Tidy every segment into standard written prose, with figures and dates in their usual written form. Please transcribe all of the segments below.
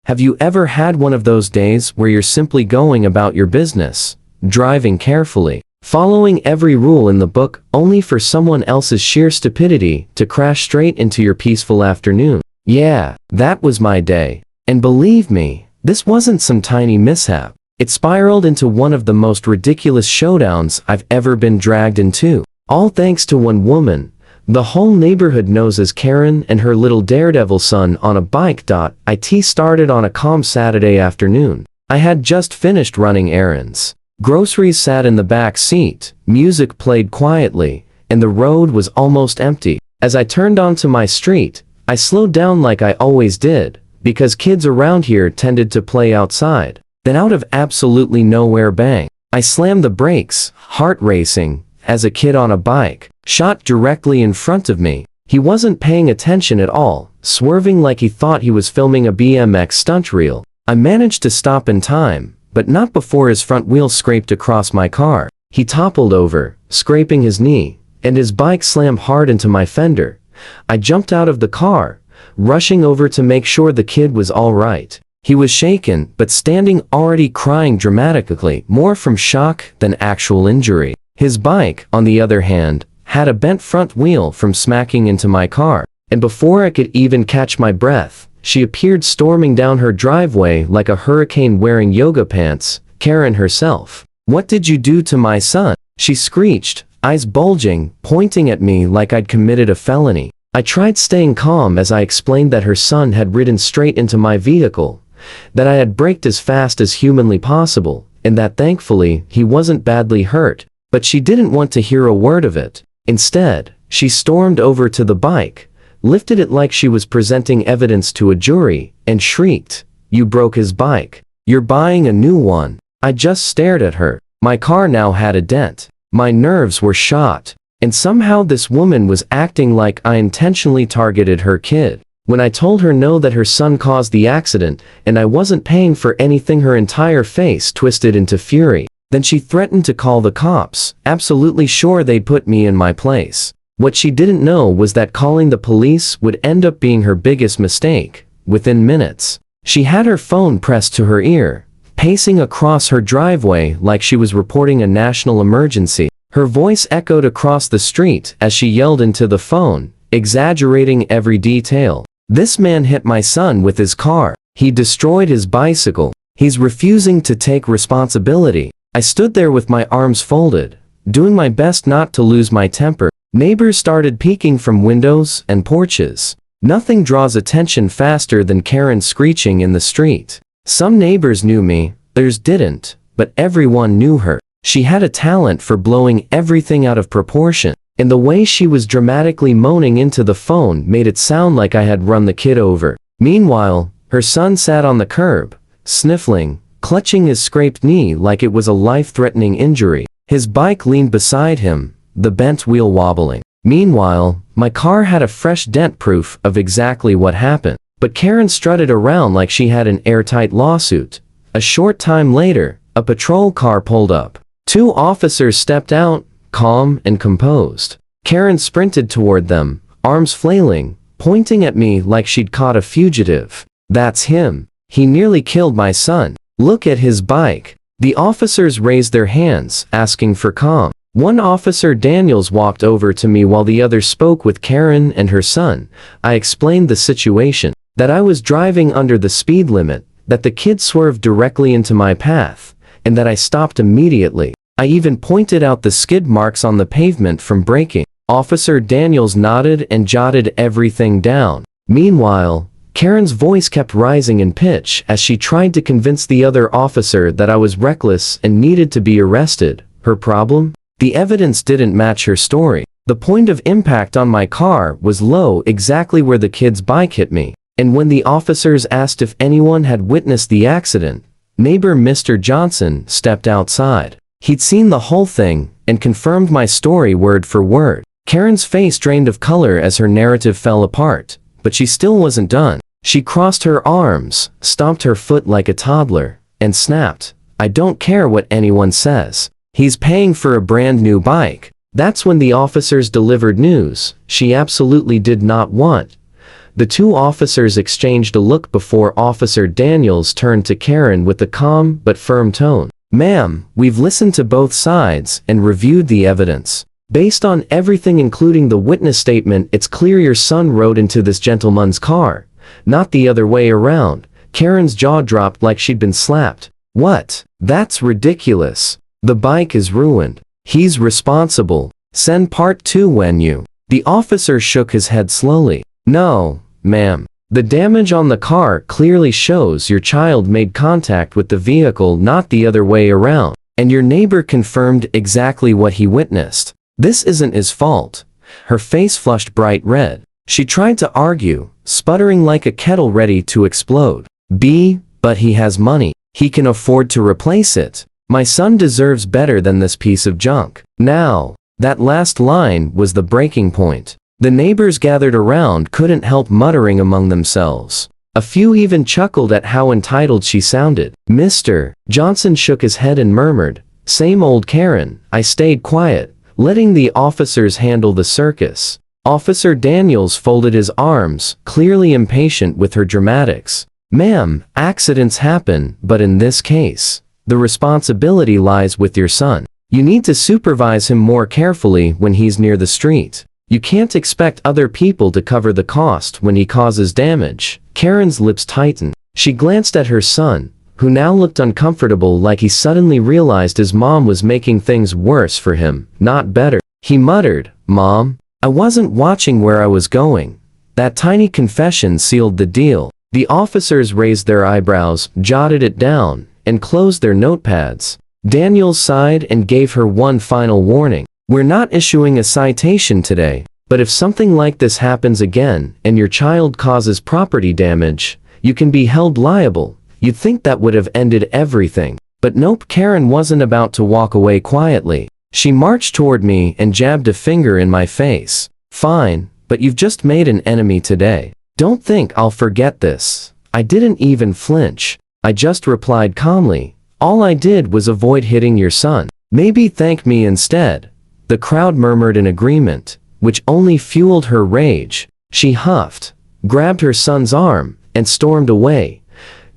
Have you ever had one of those days where you're simply going about your business, driving carefully, following every rule in the book, only for someone else's sheer stupidity to crash straight into your peaceful afternoon? Yeah, that was my day. And believe me, this wasn't some tiny mishap. It spiraled into one of the most ridiculous showdowns I've ever been dragged into. All thanks to one woman the whole neighborhood knows as Karen and her little daredevil son on a bike. It started on a calm Saturday afternoon. I had just finished running errands. Groceries sat in the back seat, music played quietly, and the road was almost empty. As I turned onto my street, I slowed down like I always did, because kids around here tended to play outside. Then out of absolutely nowhere, bang! I slammed the brakes, heart racing, as a kid on a bike shot directly in front of me. He wasn't paying attention at all, swerving like he thought he was filming a BMX stunt reel. I managed to stop in time, but not before his front wheel scraped across my car. He toppled over, scraping his knee, and his bike slammed hard into my fender. I jumped out of the car, rushing over to make sure the kid was all right. He was shaken, but standing, already crying dramatically, more from shock than actual injury. His bike, on the other hand, had a bent front wheel from smacking into my car, and before I could even catch my breath, she appeared storming down her driveway like a hurricane wearing yoga pants, Karen herself. "What did you do to my son?" she screeched, eyes bulging, pointing at me like I'd committed a felony. I tried staying calm as I explained that her son had ridden straight into my vehicle, that I had braked as fast as humanly possible, and that thankfully he wasn't badly hurt. But she didn't want to hear a word of it. Instead, she stormed over to the bike, lifted it like she was presenting evidence to a jury, and shrieked, "You broke his bike. You're buying a new one." I just stared at her. My car now had a dent. My nerves were shot. And somehow this woman was acting like I intentionally targeted her kid. When I told her no, that her son caused the accident, and I wasn't paying for anything, her entire face twisted into fury. Then she threatened to call the cops, absolutely sure they'd put me in my place. What she didn't know was that calling the police would end up being her biggest mistake. Within minutes, she had her phone pressed to her ear, pacing across her driveway like she was reporting a national emergency. Her voice echoed across the street as she yelled into the phone, exaggerating every detail. "This man hit my son with his car. He destroyed his bicycle. He's refusing to take responsibility." I stood there with my arms folded, doing my best not to lose my temper. Neighbors started peeking from windows and porches. Nothing draws attention faster than Karen screeching in the street. Some neighbors knew me, others didn't, but everyone knew her. She had a talent for blowing everything out of proportion, and the way she was dramatically moaning into the phone made it sound like I had run the kid over. Meanwhile, her son sat on the curb, sniffling, clutching his scraped knee like it was a life-threatening injury. His bike leaned beside him, the bent wheel wobbling. Meanwhile, my car had a fresh dent, proof of exactly what happened. But Karen strutted around like she had an airtight lawsuit. A short time later, a patrol car pulled up. 2 officers stepped out, calm and composed. Karen sprinted toward them, arms flailing, pointing at me like she'd caught a fugitive. "That's him. He nearly killed my son. Look at his bike." The officers raised their hands, asking for calm. One officer, Daniels, walked over to me while the other spoke with Karen and her son. I explained the situation, that I was driving under the speed limit, that the kid swerved directly into my path, and that I stopped immediately. I even pointed out the skid marks on the pavement from braking. Officer Daniels nodded and jotted everything down. Meanwhile, Karen's voice kept rising in pitch as she tried to convince the other officer that I was reckless and needed to be arrested. Her problem? The evidence didn't match her story. The point of impact on my car was low, exactly where the kid's bike hit me. And when the officers asked if anyone had witnessed the accident, neighbor Mr. Johnson stepped outside. He'd seen the whole thing and confirmed my story word for word. Karen's face drained of color as her narrative fell apart, but she still wasn't done. She crossed her arms, stomped her foot like a toddler, and snapped, "I don't care what anyone says. He's paying for a brand new bike." That's when the officers delivered news she absolutely did not want. The two officers exchanged a look before Officer Daniels turned to Karen with a calm but firm tone. "Ma'am, we've listened to both sides and reviewed the evidence. Based on everything including the witness statement, it's clear your son rode into this gentleman's car, not the other way around." Karen's jaw dropped like she'd been slapped. "What? That's ridiculous. The bike is ruined. He's responsible. Send part 2 when you." The officer shook his head slowly. "No, ma'am. The damage on the car clearly shows your child made contact with the vehicle, not the other way around. And your neighbor confirmed exactly what he witnessed. This isn't his fault." Her face flushed bright red. She tried to argue, sputtering like a kettle ready to explode. But he has money. He can afford to replace it. My son deserves better than this piece of junk." Now, that last line was the breaking point. The neighbors gathered around couldn't help muttering among themselves. A few even chuckled at how entitled she sounded. Mr. Johnson shook his head and murmured, "Same old Karen." I stayed quiet, letting the officers handle the circus. Officer Daniels folded his arms, clearly impatient with her dramatics. "Ma'am, accidents happen, but in this case, the responsibility lies with your son. You need to supervise him more carefully when he's near the street. You can't expect other people to cover the cost when he causes damage." Karen's lips tightened. She glanced at her son, who now looked uncomfortable, like he suddenly realized his mom was making things worse for him, not better. He muttered, "Mom, I wasn't watching where I was going." That tiny confession sealed the deal. The officers raised their eyebrows, jotted it down, and closed their notepads. Daniels sighed and gave her one final warning. "We're not issuing a citation today, but if something like this happens again and your child causes property damage, you can be held liable." You'd think that would have ended everything. But nope, Karen wasn't about to walk away quietly. She marched toward me and jabbed a finger in my face. "Fine, but you've just made an enemy today. Don't think I'll forget this." I didn't even flinch. I just replied calmly, "All I did was avoid hitting your son. Maybe thank me instead." The crowd murmured in agreement, which only fueled her rage. She huffed, grabbed her son's arm, and stormed away,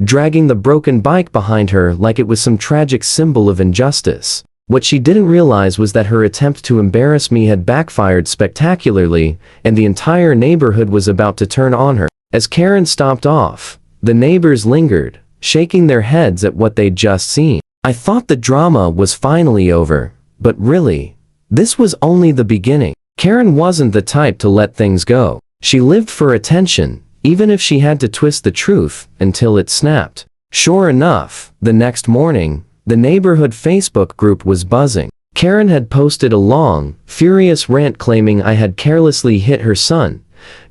dragging the broken bike behind her like it was some tragic symbol of injustice. What she didn't realize was that her attempt to embarrass me had backfired spectacularly, and the entire neighborhood was about to turn on her. As Karen stomped off, the neighbors lingered, shaking their heads at what they'd just seen. I thought the drama was finally over, but really, this was only the beginning. Karen wasn't the type to let things go. She lived for attention, even if she had to twist the truth until it snapped. Sure enough, the next morning, the neighborhood Facebook group was buzzing. Karen had posted a long, furious rant claiming I had carelessly hit her son,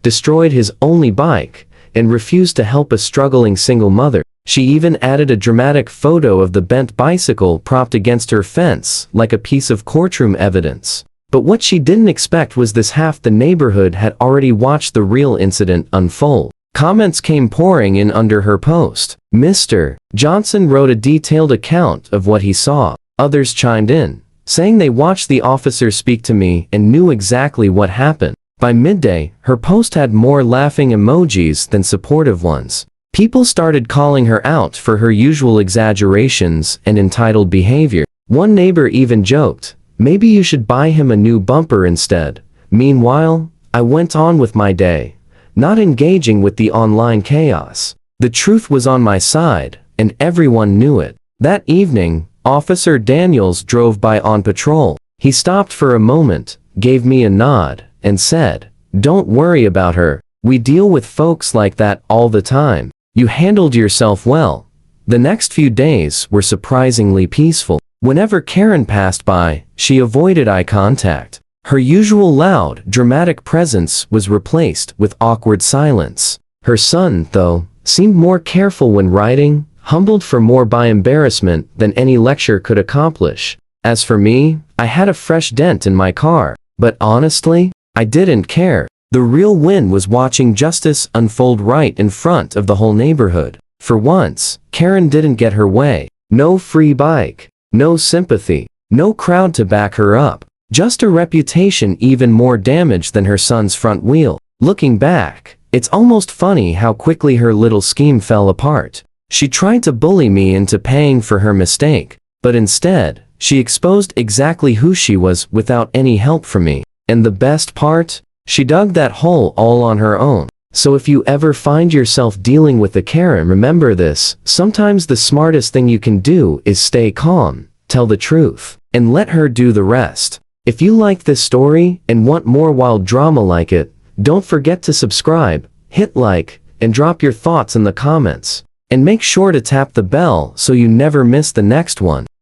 destroyed his only bike, and refused to help a struggling single mother. She even added a dramatic photo of the bent bicycle propped against her fence, like a piece of courtroom evidence. But what she didn't expect was this: half the neighborhood had already watched the real incident unfold. Comments came pouring in under her post. Mr. Johnson wrote a detailed account of what he saw. Others chimed in, saying they watched the officer speak to me and knew exactly what happened. By midday, her post had more laughing emojis than supportive ones. People started calling her out for her usual exaggerations and entitled behavior. One neighbor even joked, "Maybe you should buy him a new bumper instead." Meanwhile, I went on with my day, not engaging with the online chaos. The truth was on my side, and everyone knew it. That evening, Officer Daniels drove by on patrol. He stopped for a moment, gave me a nod, and said, "Don't worry about her. We deal with folks like that all the time. You handled yourself well." The next few days were surprisingly peaceful. Whenever Karen passed by, she avoided eye contact. Her usual loud, dramatic presence was replaced with awkward silence. Her son, though, seemed more careful when riding, humbled for more by embarrassment than any lecture could accomplish. As for me, I had a fresh dent in my car. But honestly, I didn't care. The real win was watching justice unfold right in front of the whole neighborhood. For once, Karen didn't get her way. No free bike, no sympathy, no crowd to back her up. Just a reputation even more damaged than her son's front wheel. Looking back, It's almost funny how quickly her little scheme fell apart. She tried to bully me into paying for her mistake, but instead, she exposed exactly who she was without any help from me. And the best part? She dug that hole all on her own. So if you ever find yourself dealing with a Karen, remember this: sometimes the smartest thing you can do is stay calm, tell the truth, and let her do the rest. If you like this story and want more wild drama like it, don't forget to subscribe, hit like, and drop your thoughts in the comments. And make sure to tap the bell so you never miss the next one.